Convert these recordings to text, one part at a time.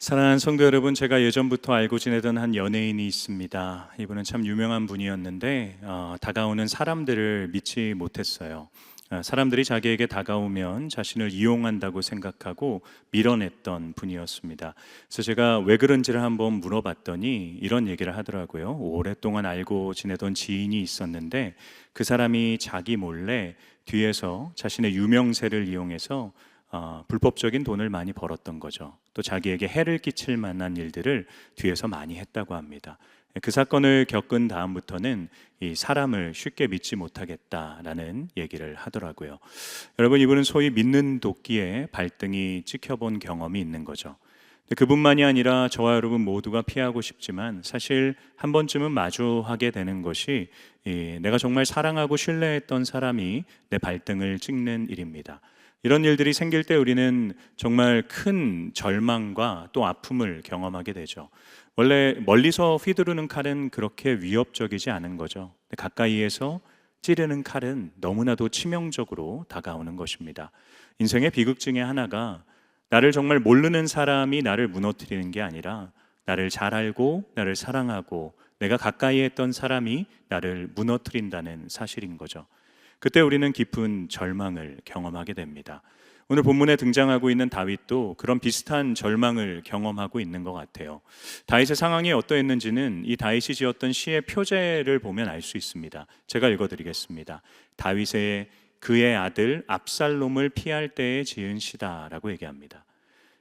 사랑하는 성도 여러분, 제가 예전부터 알고 지내던 한 연예인이 있습니다. 이분은 참 유명한 분이었는데 다가오는 사람들을 믿지 못했어요. 사람들이 자기에게 다가오면 자신을 이용한다고 생각하고 밀어냈던 분이었습니다. 그래서 제가 왜 그런지를 한번 물어봤더니 이런 얘기를 하더라고요. 오랫동안 알고 지내던 지인이 있었는데 그 사람이 자기 몰래 뒤에서 자신의 유명세를 이용해서 불법적인 돈을 많이 벌었던 거죠. 또 자기에게 해를 끼칠 만한 일들을 뒤에서 많이 했다고 합니다. 그 사건을 겪은 다음부터는 이 사람을 쉽게 믿지 못하겠다라는 얘기를 하더라고요. 여러분, 이분은 소위 믿는 도끼에 발등이 찍혀본 경험이 있는 거죠. 그분만이 아니라 저와 여러분 모두가 피하고 싶지만 사실 한 번쯤은 마주하게 되는 것이 내가 정말 사랑하고 신뢰했던 사람이 내 발등을 찍는 일입니다. 이런 일들이 생길 때 우리는 정말 큰 절망과 또 아픔을 경험하게 되죠. 원래 멀리서 휘두르는 칼은 그렇게 위협적이지 않은 거죠. 가까이에서 찌르는 칼은 너무나도 치명적으로 다가오는 것입니다. 인생의 비극 중에 하나가 나를 정말 모르는 사람이 나를 무너뜨리는 게 아니라 나를 잘 알고 나를 사랑하고 내가 가까이 했던 사람이 나를 무너뜨린다는 사실인 거죠. 그때 우리는 깊은 절망을 경험하게 됩니다. 오늘 본문에 등장하고 있는 다윗도 그런 비슷한 절망을 경험하고 있는 것 같아요. 다윗의 상황이 어떠했는지는 이 다윗이 지었던 시의 표제를 보면 알 수 있습니다. 제가 읽어드리겠습니다. 다윗의 그의 아들 압살롬을 피할 때에 지은 시다라고 얘기합니다.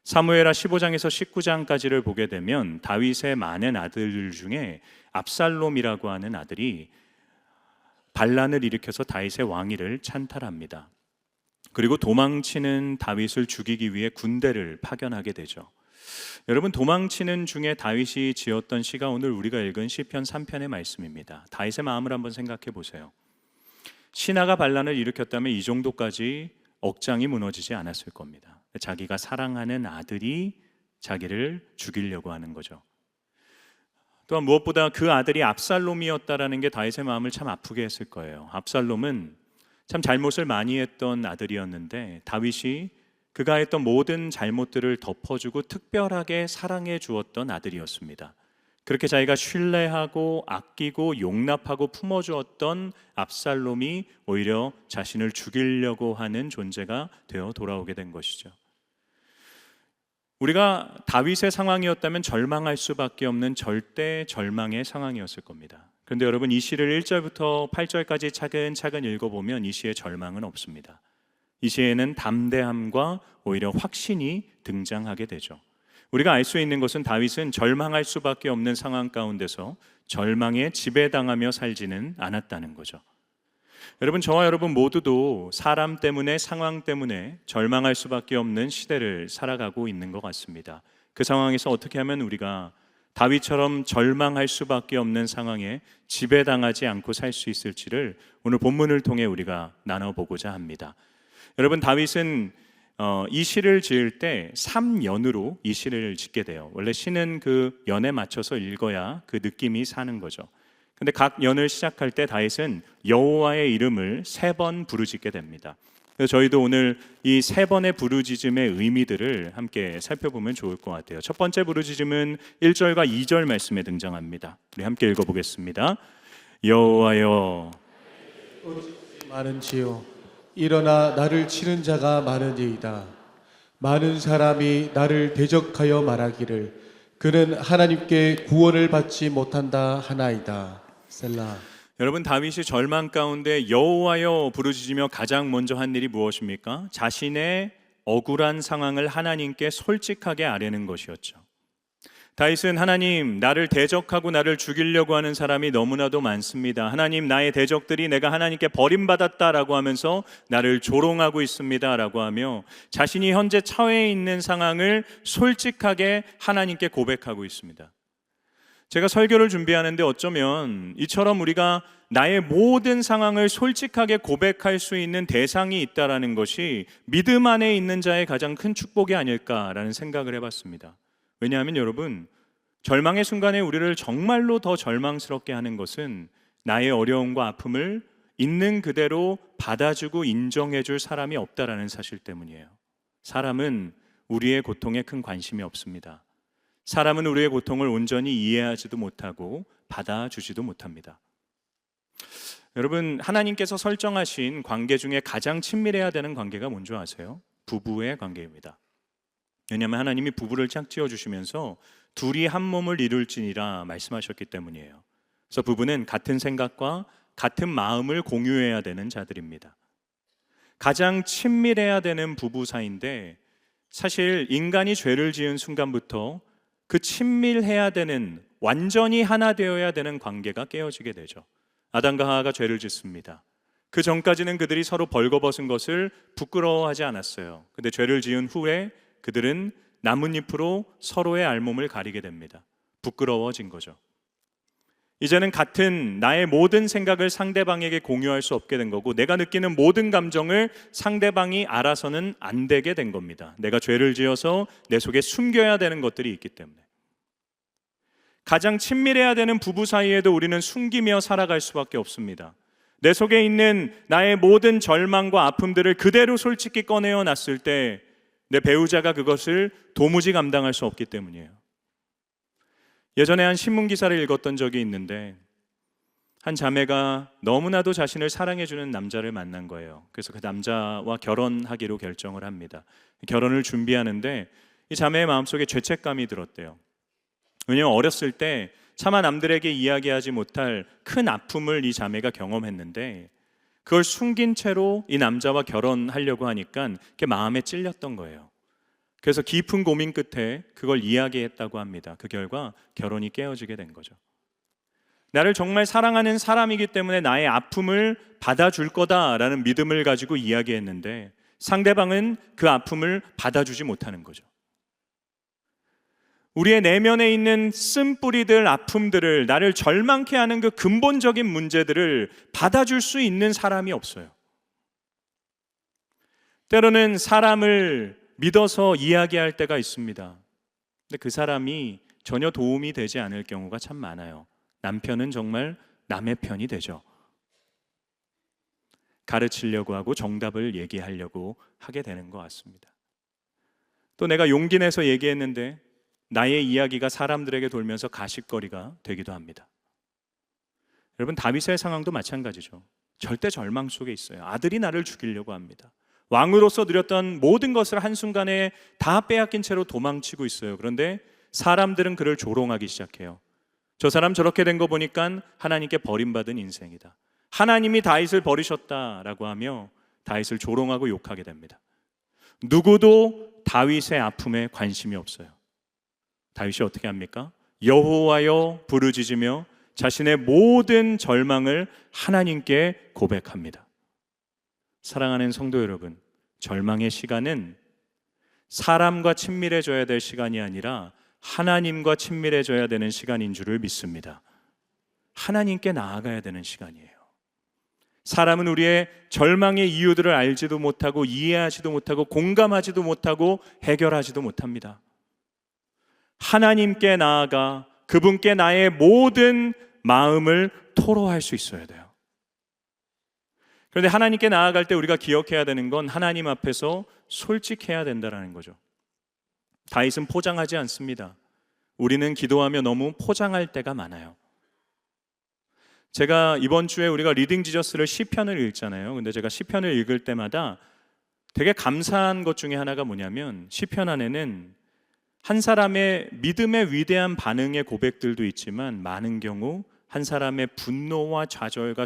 사무엘하 15장에서 19장까지를 보게 되면 다윗의 많은 아들 중에 압살롬이라고 하는 아들이 반란을 일으켜서 다윗의 왕위를 찬탈합니다. 그리고 도망치는 다윗을 죽이기 위해 군대를 파견하게 되죠. 여러분, 도망치는 중에 다윗이 지었던 시가 오늘 우리가 읽은 시편 3편의 말씀입니다. 다윗의 마음을 한번 생각해 보세요. 신하가 반란을 일으켰다면 이 정도까지 억장이 무너지지 않았을 겁니다. 자기가 사랑하는 아들이 자기를 죽이려고 하는 거죠. 또한 무엇보다 그 아들이 압살롬이었다라는 게 다윗의 마음을 참 아프게 했을 거예요. 압살롬은 참 잘못을 많이 했던 아들이었는데 다윗이 그가 했던 모든 잘못들을 덮어주고 특별하게 사랑해 주었던 아들이었습니다. 그렇게 자기가 신뢰하고 아끼고 용납하고 품어주었던 압살롬이 오히려 자신을 죽이려고 하는 존재가 되어 돌아오게 된 것이죠. 우리가 다윗의 상황이었다면 절망할 수밖에 없는 절대 절망의 상황이었을 겁니다. 그런데 여러분, 이 시를 1절부터 8절까지 차근차근 읽어보면 이 시에 절망은 없습니다. 이 시에는 담대함과 오히려 확신이 등장하게 되죠. 우리가 알 수 있는 것은 다윗은 절망할 수밖에 없는 상황 가운데서 절망에 지배당하며 살지는 않았다는 거죠. 여러분, 저와 여러분 모두도 사람 때문에, 상황 때문에 절망할 수밖에 없는 시대를 살아가고 있는 것 같습니다. 그 상황에서 어떻게 하면 우리가 다윗처럼 절망할 수밖에 없는 상황에 지배당하지 않고 살 수 있을지를 오늘 본문을 통해 우리가 나눠보고자 합니다. 여러분, 다윗은 이 시를 지을 때 3연으로 이 시를 짓게 돼요. 원래 시는 그 연에 맞춰서 읽어야 그 느낌이 사는 거죠. 근데 각 연을 시작할 때 다윗은 여호와의 이름을 3번 부르짖게 됩니다. 그래서 저희도 오늘 이 3번의 부르짖음의 의미들을 함께 살펴보면 좋을 것 같아요. 첫 번째 부르짖음은 1절과 2절 말씀에 등장합니다. 우리 함께 읽어보겠습니다. 여호와여 많은지요, 일어나 나를 치는 자가 많으니이다. 많은 사람이 나를 대적하여 말하기를 그는 하나님께 구원을 받지 못한다 하나이다. 셀라. 여러분, 다윗이 절망 가운데 여호와여 부르짖으며 가장 먼저 한 일이 무엇입니까? 자신의 억울한 상황을 하나님께 솔직하게 아뢰는 것이었죠. 다윗은 하나님, 나를 대적하고 나를 죽이려고 하는 사람이 너무나도 많습니다. 하나님, 나의 대적들이 내가 하나님께 버림받았다라고 하면서 나를 조롱하고 있습니다라고 하며 자신이 현재 처해 있는 상황을 솔직하게 하나님께 고백하고 있습니다. 제가 설교를 준비하는데 어쩌면 이처럼 우리가 나의 모든 상황을 솔직하게 고백할 수 있는 대상이 있다라는 것이 믿음 안에 있는 자의 가장 큰 축복이 아닐까라는 생각을 해봤습니다. 왜냐하면 여러분, 절망의 순간에 우리를 정말로 더 절망스럽게 하는 것은 나의 어려움과 아픔을 있는 그대로 받아주고 인정해줄 사람이 없다라는 사실 때문이에요. 사람은 우리의 고통에 큰 관심이 없습니다. 사람은 우리의 고통을 온전히 이해하지도 못하고 받아주지도 못합니다. 여러분, 하나님께서 설정하신 관계 중에 가장 친밀해야 되는 관계가 뭔지 아세요? 부부의 관계입니다. 왜냐하면 하나님이 부부를 짝지어 주시면서 둘이 한 몸을 이룰지니라 말씀하셨기 때문이에요. 그래서 부부는 같은 생각과 같은 마음을 공유해야 되는 자들입니다. 가장 친밀해야 되는 부부 사이인데, 사실 인간이 죄를 지은 순간부터 그 친밀해야 되는, 완전히 하나 되어야 되는 관계가 깨어지게 되죠. 아담과 하와가 죄를 짓습니다. 그 전까지는 그들이 서로 벌거벗은 것을 부끄러워하지 않았어요. 근데 죄를 지은 후에 그들은 나뭇잎으로 서로의 알몸을 가리게 됩니다. 부끄러워진 거죠. 이제는 같은 나의 모든 생각을 상대방에게 공유할 수 없게 된 거고, 내가 느끼는 모든 감정을 상대방이 알아서는 안 되게 된 겁니다. 내가 죄를 지어서 내 속에 숨겨야 되는 것들이 있기 때문에. 가장 친밀해야 되는 부부 사이에도 우리는 숨기며 살아갈 수밖에 없습니다. 내 속에 있는 나의 모든 절망과 아픔들을 그대로 솔직히 꺼내어 놨을 때 내 배우자가 그것을 도무지 감당할 수 없기 때문이에요. 예전에 한 신문 기사를 읽었던 적이 있는데, 한 자매가 너무나도 자신을 사랑해주는 남자를 만난 거예요. 그래서 그 남자와 결혼하기로 결정을 합니다. 결혼을 준비하는데 이 자매의 마음속에 죄책감이 들었대요. 왜냐하면 어렸을 때 차마 남들에게 이야기하지 못할 큰 아픔을 이 자매가 경험했는데, 그걸 숨긴 채로 이 남자와 결혼하려고 하니까 그게 마음에 찔렸던 거예요. 그래서 깊은 고민 끝에 그걸 이야기했다고 합니다. 그 결과 결혼이 깨어지게 된 거죠. 나를 정말 사랑하는 사람이기 때문에 나의 아픔을 받아줄 거다라는 믿음을 가지고 이야기했는데, 상대방은 그 아픔을 받아주지 못하는 거죠. 우리의 내면에 있는 쓴뿌리들, 아픔들을, 나를 절망케 하는 그 근본적인 문제들을 받아줄 수 있는 사람이 없어요. 때로는 사람을 믿어서 이야기할 때가 있습니다. 근데 그 사람이 전혀 도움이 되지 않을 경우가 참 많아요. 남편은 정말 남의 편이 되죠. 가르치려고 하고 정답을 얘기하려고 하게 되는 것 같습니다. 또 내가 용기 내서 얘기했는데 나의 이야기가 사람들에게 돌면서 가십거리가 되기도 합니다. 여러분, 다윗의 상황도 마찬가지죠. 절대 절망 속에 있어요. 아들이 나를 죽이려고 합니다. 왕으로서 누렸던 모든 것을 한순간에 다 빼앗긴 채로 도망치고 있어요. 그런데 사람들은 그를 조롱하기 시작해요. 저 사람 저렇게 된 거 보니까 하나님께 버림받은 인생이다. 하나님이 다윗을 버리셨다라고 하며 다윗을 조롱하고 욕하게 됩니다. 누구도 다윗의 아픔에 관심이 없어요. 다윗이 어떻게 합니까? 여호와여 부르짖으며 자신의 모든 절망을 하나님께 고백합니다. 사랑하는 성도 여러분, 절망의 시간은 사람과 친밀해져야 될 시간이 아니라 하나님과 친밀해져야 되는 시간인 줄을 믿습니다. 하나님께 나아가야 되는 시간이에요. 사람은 우리의 절망의 이유들을 알지도 못하고 이해하지도 못하고 공감하지도 못하고 해결하지도 못합니다. 하나님께 나아가 그분께 나의 모든 마음을 토로할 수 있어야 돼요. 그런데 하나님께 나아갈 때 우리가 기억해야 되는 건 하나님 앞에서 솔직해야 된다는 거죠. 다윗은 포장하지 않습니다. 우리는 기도하며 너무 포장할 때가 많아요. 제가 이번 주에 우리가 리딩 지저스를 시편을 읽잖아요. 근데 제가 시편을 읽을 때마다 되게 감사한 것 중에 하나가 뭐냐면, 시편 안에는 한 사람의 믿음의 위대한 반응의 고백들도 있지만 많은 경우 한 사람의 분노와 좌절과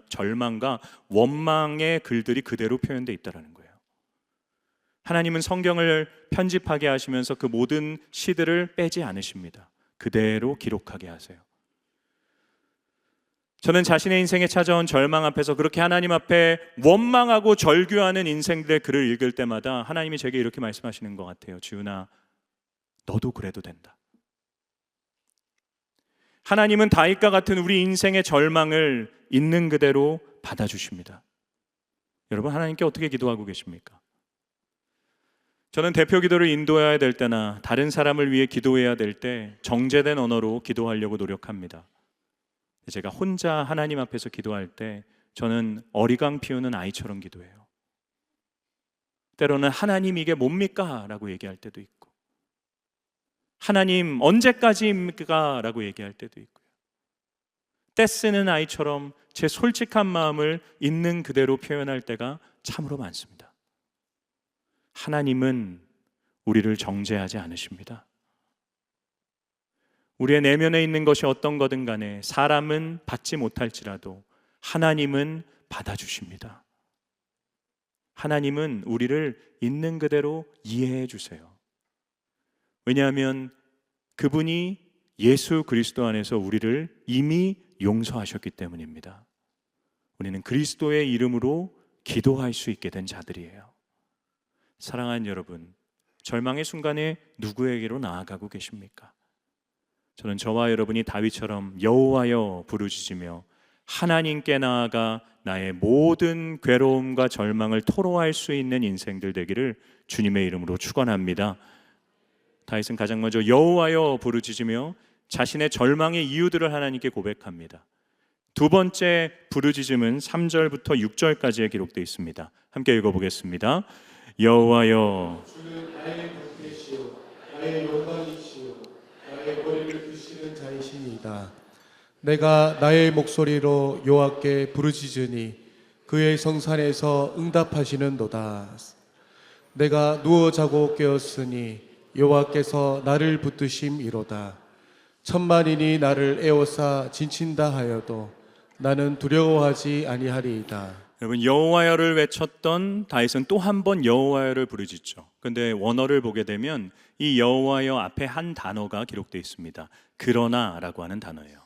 절망과 원망의 글들이 그대로 표현되어 있다는 거예요. 하나님은 성경을 편집하게 하시면서 그 모든 시들을 빼지 않으십니다. 그대로 기록하게 하세요. 저는 자신의 인생에 찾아온 절망 앞에서 그렇게 하나님 앞에 원망하고 절규하는 인생들의 글을 읽을 때마다 하나님이 제게 이렇게 말씀하시는 것 같아요. 지훈아, 너도 그래도 된다. 하나님은 다윗과 같은 우리 인생의 절망을 있는 그대로 받아주십니다. 여러분, 하나님께 어떻게 기도하고 계십니까? 저는 대표 기도를 인도해야 될 때나 다른 사람을 위해 기도해야 될 때 정제된 언어로 기도하려고 노력합니다. 제가 혼자 하나님 앞에서 기도할 때 저는 어리광 피우는 아이처럼 기도해요. 때로는 하나님 이게 뭡니까? 라고 얘기할 때도 있고, 하나님 언제까지입니까? 라고 얘기할 때도 있고요. 떼쓰는 아이처럼 제 솔직한 마음을 있는 그대로 표현할 때가 참으로 많습니다. 하나님은 우리를 정죄하지 않으십니다. 우리의 내면에 있는 것이 어떤 거든 간에 사람은 받지 못할지라도 하나님은 받아주십니다. 하나님은 우리를 있는 그대로 이해해 주세요. 왜냐하면 그분이 예수 그리스도 안에서 우리를 이미 용서하셨기 때문입니다. 우리는 그리스도의 이름으로 기도할 수 있게 된 자들이에요. 사랑하는 여러분, 절망의 순간에 누구에게로 나아가고 계십니까? 저는 저와 여러분이 다윗처럼 여호와여 부르짖으며 하나님께 나아가 나의 모든 괴로움과 절망을 토로할 수 있는 인생들 되기를 주님의 이름으로 축원합니다. 다윗은 가장 먼저 여호와여 부르짖으며 자신의 절망의 이유들을 하나님께 고백합니다. 두 번째 부르짖음은 3절부터 6절까지에 기록되어 있습니다. 함께 읽어보겠습니다. 여호와여, 주는 나의 방패시요 나의 영광이시요 나의 머리를 드시는 자이시니이다. 내가 나의 목소리로 여호와께 부르짖으니 그의 성산에서 응답하시는도다. 내가 누워 자고 깨었으니 여호와께서 나를 붙드심이로다. 천만인이 나를 에워싸 진친다 하여도 나는 두려워하지 아니하리이다. 여러분, 여호와여를 외쳤던 다윗은 또 한 번 여호와여를 부르짖죠. 그런데 원어를 보게 되면 이 여호와여 앞에 한 단어가 기록되어 있습니다. 그러나라고 하는 단어예요.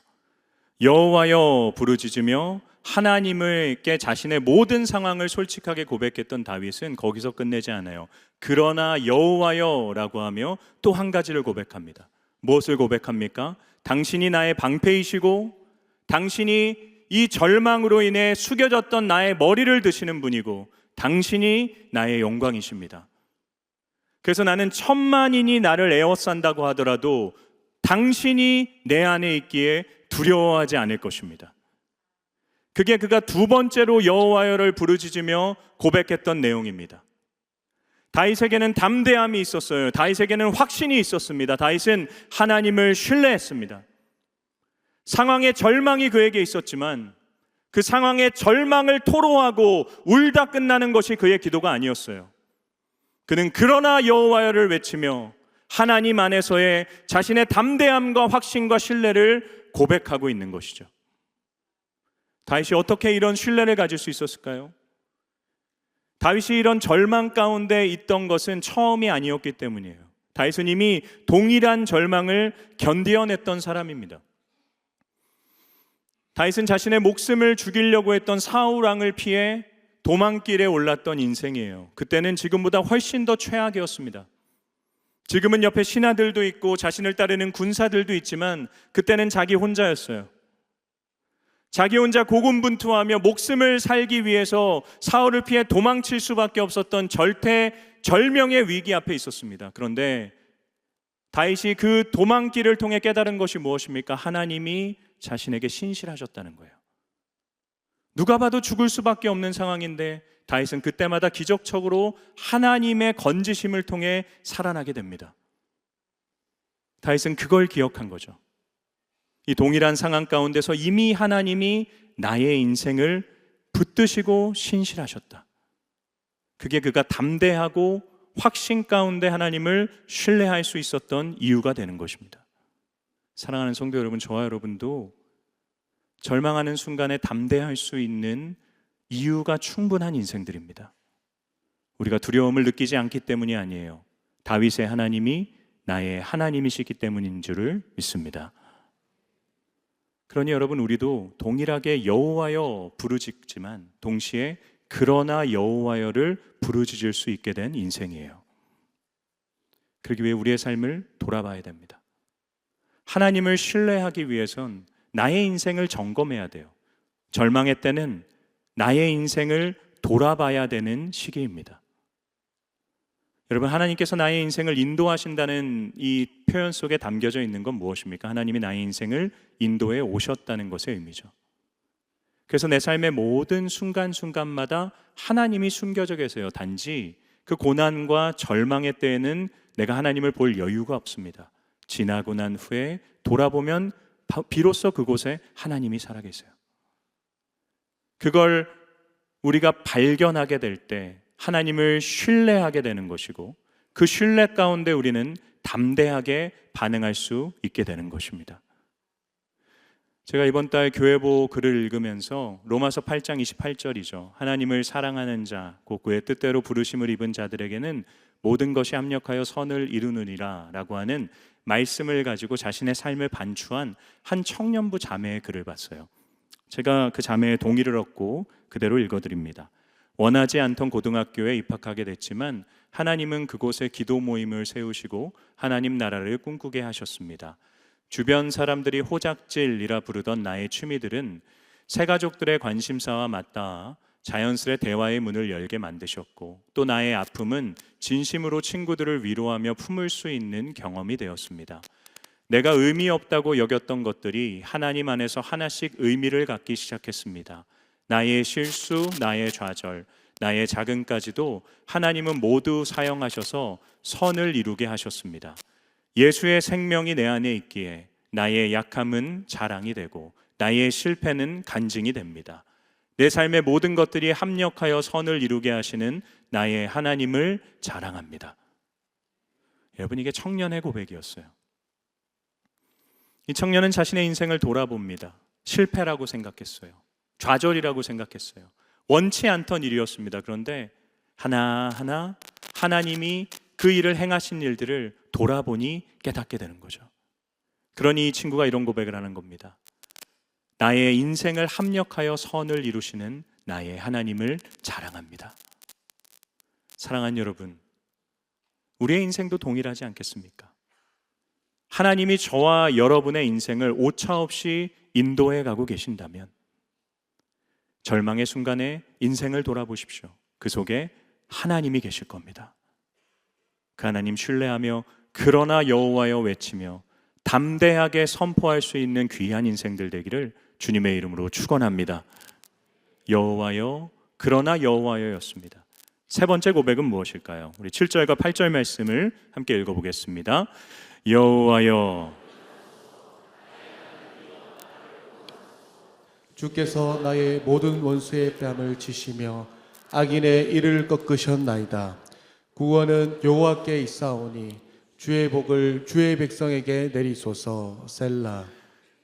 여호와여 부르짖으며 하나님께 자신의 모든 상황을 솔직하게 고백했던 다윗은 거기서 끝내지 않아요. 그러나 여호와여라고 하며 또 한 가지를 고백합니다. 무엇을 고백합니까? 당신이 나의 방패이시고 당신이 이 절망으로 인해 숙여졌던 나의 머리를 드시는 분이고 당신이 나의 영광이십니다. 그래서 나는 천만인이 나를 에워싼다고 하더라도 당신이 내 안에 있기에 두려워하지 않을 것입니다. 그게 그가 두 번째로 여호와여를 부르짖으며 고백했던 내용입니다. 다윗에게는 담대함이 있었어요. 다윗에게는 확신이 있었습니다. 다윗은 하나님을 신뢰했습니다. 상황의 절망이 그에게 있었지만 그 상황의 절망을 토로하고 울다 끝나는 것이 그의 기도가 아니었어요. 그는 그러나 여호와여를 외치며 하나님 안에서의 자신의 담대함과 확신과 신뢰를 고백하고 있는 것이죠. 다윗이 어떻게 이런 신뢰를 가질 수 있었을까요? 다윗이 이런 절망 가운데 있던 것은 처음이 아니었기 때문이에요. 다윗은 이미 동일한 절망을 견디어냈던 사람입니다. 다윗은 자신의 목숨을 죽이려고 했던 사울 왕을 피해 도망길에 올랐던 인생이에요. 그때는 지금보다 훨씬 더 최악이었습니다. 지금은 옆에 신하들도 있고 자신을 따르는 군사들도 있지만 그때는 자기 혼자였어요. 자기 혼자 고군분투하며 목숨을 살기 위해서 사울을 피해 도망칠 수밖에 없었던 절명의 위기 앞에 있었습니다. 그런데 다윗이 그 도망길을 통해 깨달은 것이 무엇입니까? 하나님이 자신에게 신실하셨다는 거예요. 누가 봐도 죽을 수밖에 없는 상황인데 다윗은 그때마다 기적적으로 하나님의 건지심을 통해 살아나게 됩니다. 다윗은 그걸 기억한 거죠. 이 동일한 상황 가운데서 이미 하나님이 나의 인생을 붙드시고 신실하셨다. 그게 그가 담대하고 확신 가운데 하나님을 신뢰할 수 있었던 이유가 되는 것입니다. 사랑하는 성도 여러분, 저와 여러분도 절망하는 순간에 담대할 수 있는 이유가 충분한 인생들입니다. 우리가 두려움을 느끼지 않기 때문이 아니에요. 다윗의 하나님이 나의 하나님이시기 때문인 줄을 믿습니다. 그러니 여러분, 우리도 동일하게 여호와여 부르짖지만 동시에 그러나 여호와여를 부르짖을 수 있게 된 인생이에요. 그러기 위해 우리의 삶을 돌아봐야 됩니다. 하나님을 신뢰하기 위해선 나의 인생을 점검해야 돼요. 절망의 때는 나의 인생을 돌아봐야 되는 시기입니다. 여러분, 하나님께서 나의 인생을 인도하신다는 이 표현 속에 담겨져 있는 건 무엇입니까? 하나님이 나의 인생을 인도해 오셨다는 것의 의미죠. 그래서 내 삶의 모든 순간순간마다 하나님이 숨겨져 계세요. 단지 그 고난과 절망의 때에는 내가 하나님을 볼 여유가 없습니다. 지나고 난 후에 돌아보면 비로소 그곳에 하나님이 살아계세요. 그걸 우리가 발견하게 될 때 하나님을 신뢰하게 되는 것이고, 그 신뢰 가운데 우리는 담대하게 반응할 수 있게 되는 것입니다. 제가 이번 달 교회보 글을 읽으면서 로마서 8장 28절이죠. 하나님을 사랑하는 자, 곧 그의 뜻대로 부르심을 입은 자들에게는 모든 것이 합력하여 선을 이루느니라 라고 하는 말씀을 가지고 자신의 삶을 반추한 한 청년부 자매의 글을 봤어요. 제가 그 자매의 동의를 얻고 그대로 읽어드립니다. 원하지 않던 고등학교에 입학하게 됐지만 하나님은 그곳에 기도 모임을 세우시고 하나님 나라를 꿈꾸게 하셨습니다. 주변 사람들이 호작질이라 부르던 나의 취미들은 새가족들의 관심사와 맞닿아 자연스레 대화의 문을 열게 만드셨고, 또 나의 아픔은 진심으로 친구들을 위로하며 품을 수 있는 경험이 되었습니다. 내가 의미 없다고 여겼던 것들이 하나님 안에서 하나씩 의미를 갖기 시작했습니다. 나의 실수, 나의 좌절, 나의 작은까지도 하나님은 모두 사용하셔서 선을 이루게 하셨습니다. 예수의 생명이 내 안에 있기에 나의 약함은 자랑이 되고 나의 실패는 간증이 됩니다. 내 삶의 모든 것들이 합력하여 선을 이루게 하시는 나의 하나님을 자랑합니다. 여러분, 이게 청년의 고백이었어요. 이 청년은 자신의 인생을 돌아봅니다. 실패라고 생각했어요. 좌절이라고 생각했어요. 원치 않던 일이었습니다. 그런데 하나하나 하나님이 그 일을 행하신 일들을 돌아보니 깨닫게 되는 거죠. 그러니 이 친구가 이런 고백을 하는 겁니다. 나의 인생을 합력하여 선을 이루시는 나의 하나님을 자랑합니다. 사랑하는 여러분, 우리의 인생도 동일하지 않겠습니까? 하나님이 저와 여러분의 인생을 오차없이 인도해 가고 계신다면 절망의 순간에 인생을 돌아보십시오. 그 속에 하나님이 계실 겁니다. 그 하나님 신뢰하며 그러나 여호와여 외치며 담대하게 선포할 수 있는 귀한 인생들 되기를 주님의 이름으로 축원합니다. 여호와여, 그러나 여호와여였습니다. 세 번째 고백은 무엇일까요? 우리 7절과 8절 말씀을 함께 읽어보겠습니다. 여호와여, 주께서 나의 모든 원수의 뺨을 치시며 악인의 이를 꺾으셨나이다. 구원은 여호와께 있사오니 주의 복을 주의 백성에게 내리소서. 셀라.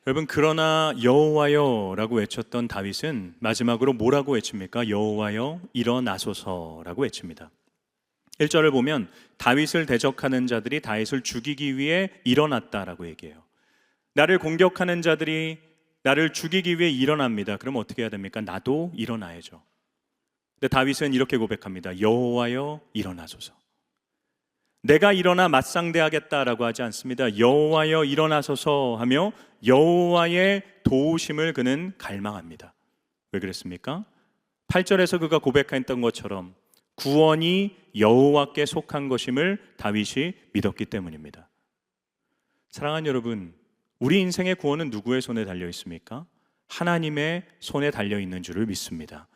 여러분, 그러나 여호와여라고 외쳤던 다윗은 마지막으로 뭐라고 외칩니까? 여호와여 일어나소서라고 외칩니다. 1절을 보면 다윗을 대적하는 자들이 다윗을 죽이기 위해 일어났다라고 얘기해요. 나를 공격하는 자들이 나를 죽이기 위해 일어납니다. 그럼 어떻게 해야 됩니까? 나도 일어나야죠. 근데 다윗은 이렇게 고백합니다. 여호와여 일어나소서. 내가 일어나 맞상대하겠다라고 하지 않습니다. 여호와여 일어나소서 하며 여호와의 도우심을 그는 갈망합니다. 왜 그랬습니까? 8절에서 그가 고백했던 것처럼 구원이 여호와께 속한 것임을 다윗이 믿었기 때문입니다. 사랑하는 여러분, 우리 인생의 구원은 누구의 손에 달려 있습니까? 하나님의 손에 달려 있는 줄을 믿습니다.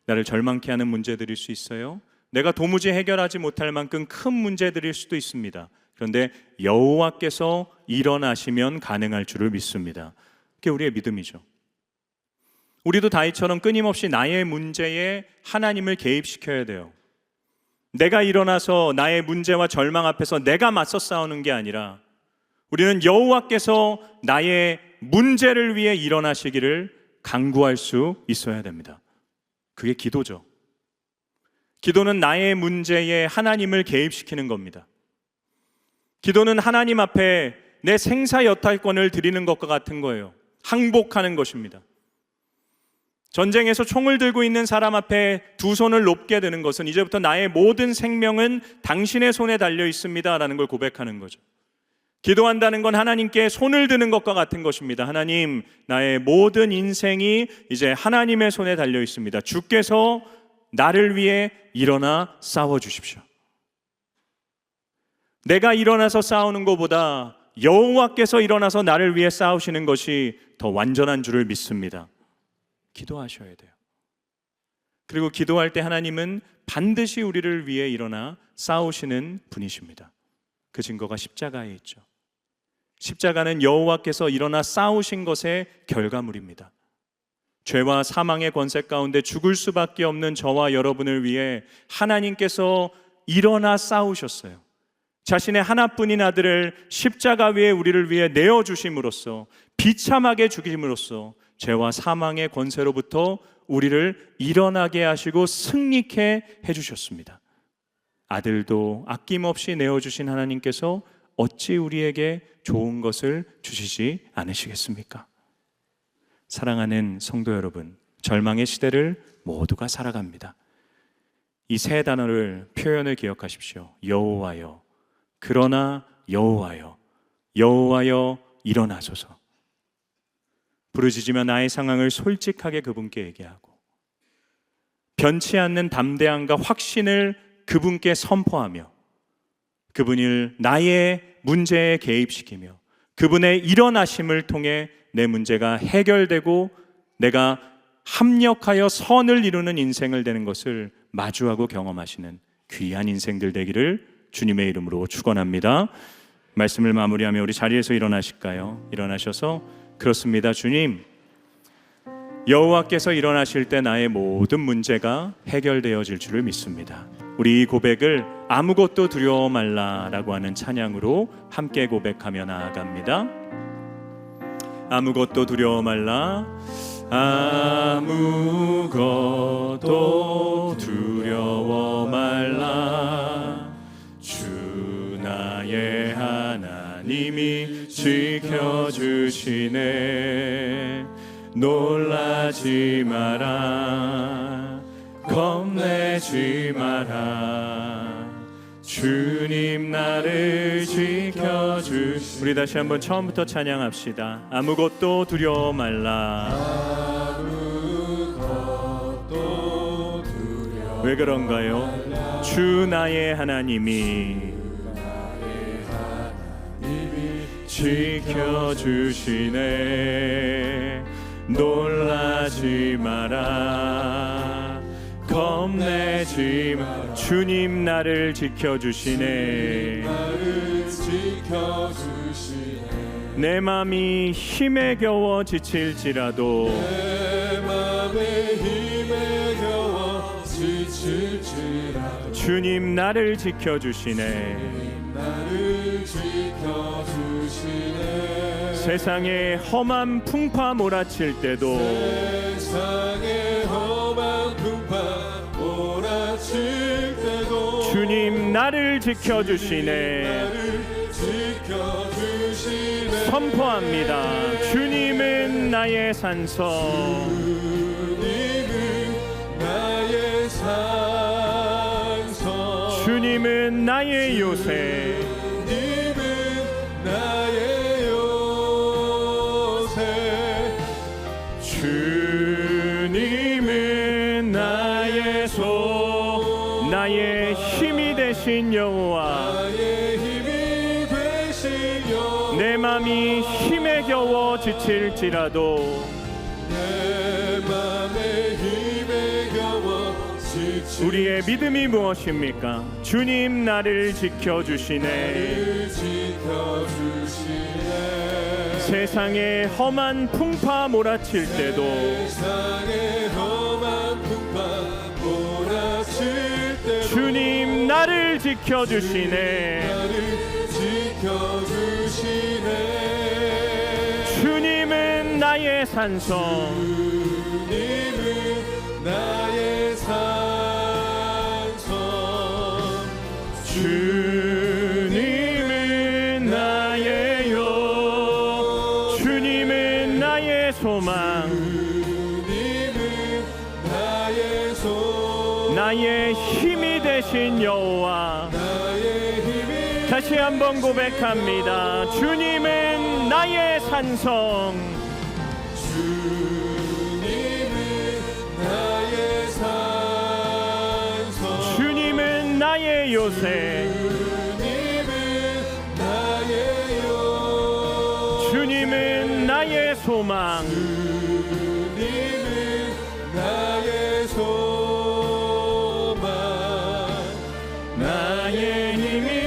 나를 절망케 하는 문제들일 수 있어요. 내가 도무지 해결하지 못할 만큼 큰 문제들일 수도 있습니다. 그런데 여호와께서 일어나시면 가능할 줄을 믿습니다. 그게 우리의 믿음이죠. 우리도 다윗처럼 끊임없이 나의 문제에 하나님을 개입시켜야 돼요. 내가 일어나서 나의 문제와 절망 앞에서 내가 맞서 싸우는 게 아니라 우리는 여호와께서 나의 문제를 위해 일어나시기를 간구할 수 있어야 됩니다. 그게 기도죠. 기도는 나의 문제에 하나님을 개입시키는 겁니다. 기도는 하나님 앞에 내 생사여탈권을 드리는 것과 같은 거예요. 항복하는 것입니다. 전쟁에서 총을 들고 있는 사람 앞에 두 손을 높게 드는 것은 이제부터 나의 모든 생명은 당신의 손에 달려 있습니다 라는 걸 고백하는 거죠. 기도한다는 건 하나님께 손을 드는 것과 같은 것입니다. 하나님, 나의 모든 인생이 이제 하나님의 손에 달려 있습니다. 주께서 나를 위해 일어나 싸워주십시오. 내가 일어나서 싸우는 것보다 여호와께서 일어나서 나를 위해 싸우시는 것이 더 완전한 줄을 믿습니다. 기도하셔야 돼요. 그리고 기도할 때 하나님은 반드시 우리를 위해 일어나 싸우시는 분이십니다. 그 증거가 십자가에 있죠. 십자가는 여호와께서 일어나 싸우신 것의 결과물입니다. 죄와 사망의 권세 가운데 죽을 수밖에 없는 저와 여러분을 위해 하나님께서 일어나 싸우셨어요. 자신의 하나뿐인 아들을 십자가 위에 우리를 위해 내어주심으로써, 비참하게 죽임으로써 죄와 사망의 권세로부터 우리를 일어나게 하시고 승리케 해주셨습니다. 아들도 아낌없이 내어주신 하나님께서 어찌 우리에게 좋은 것을 주시지 않으시겠습니까? 사랑하는 성도 여러분, 절망의 시대를 모두가 살아갑니다. 이 세 단어를 표현을 기억하십시오. 여호와여, 그러나 여호와여, 여호와여 일어나소서. 부르짖으며 나의 상황을 솔직하게 그분께 얘기하고, 변치 않는 담대함과 확신을 그분께 선포하며, 그분을 나의 문제에 개입시키며 그분의 일어나심을 통해 내 문제가 해결되고 내가 합력하여 선을 이루는 인생을 되는 것을 마주하고 경험하시는 귀한 인생들 되기를 주님의 이름으로 축원합니다. 말씀을 마무리하며 우리 자리에서 일어나실까요? 일어나셔서, 그렇습니다 주님, 여호와께서 일어나실 때 나의 모든 문제가 해결되어질 줄을 믿습니다. 우리 이 고백을 아무것도 두려워 말라라고 하는 찬양으로 함께 고백하며 나아갑니다. 아무것도 두려워 말라, 아무것도 두려워 말라, 주 나의 하나님이 지켜주시네. 놀라지 마라, 겁내지 마라, 주님 나를 지켜주시. 우리 다시 한번 처음부터 찬양합시다. 아무것도 두려워 말라. 아무것도 두려워. 왜 그런가요? 주 나의 하나님이 지켜주시네. 놀라지 마라, 겁내지 마라, 주님 나를 지켜주시네. 내 맘이 힘에 겨워 지칠지라도, 내 맘에 힘에 겨워 지칠지라도, 주님 나를 지켜주시네. 나를 지켜주시네. 세상에 험한 풍파 몰아칠 때도, 세상에 험한 풍파 몰아칠 때도, 주님 나를 지켜주시네. 나를 지켜주시네. 선포합니다. 주님은 나의 산성, 주님은 나의 산성, 주님은 나의 요새, 주님은 나의 요새, 주님은 나의 나의 힘이 되신 여호와. 나의 힘이 되신 여호와. 내 맘이 힘에 겨워 지칠지라도, 내 맘에 힘에 겨워 지칠. 우리의 믿음이 무엇입니까? 주님 나를 지켜주시네. 지켜주시네. 세상에 험한 풍파 몰아칠 때도, 세상에 험한 풍파 몰아칠 때도, 주님 나를 지켜주시네. 나를 지켜주시네. 주님은 나의 산성, 주님은 나의 산성, 주님은 나의 주님은 나의 소망, 주님은 나의 나의 힘이 되신 여호와. 나의 힘이. 다시 한번 고백합니다. 주님은 나의 산성, 주님은 나의 산성, 주님은 나의 요새, 주님은 나의 요, 주님은 나의 소망, 주님은 나의 소망, 나의 힘이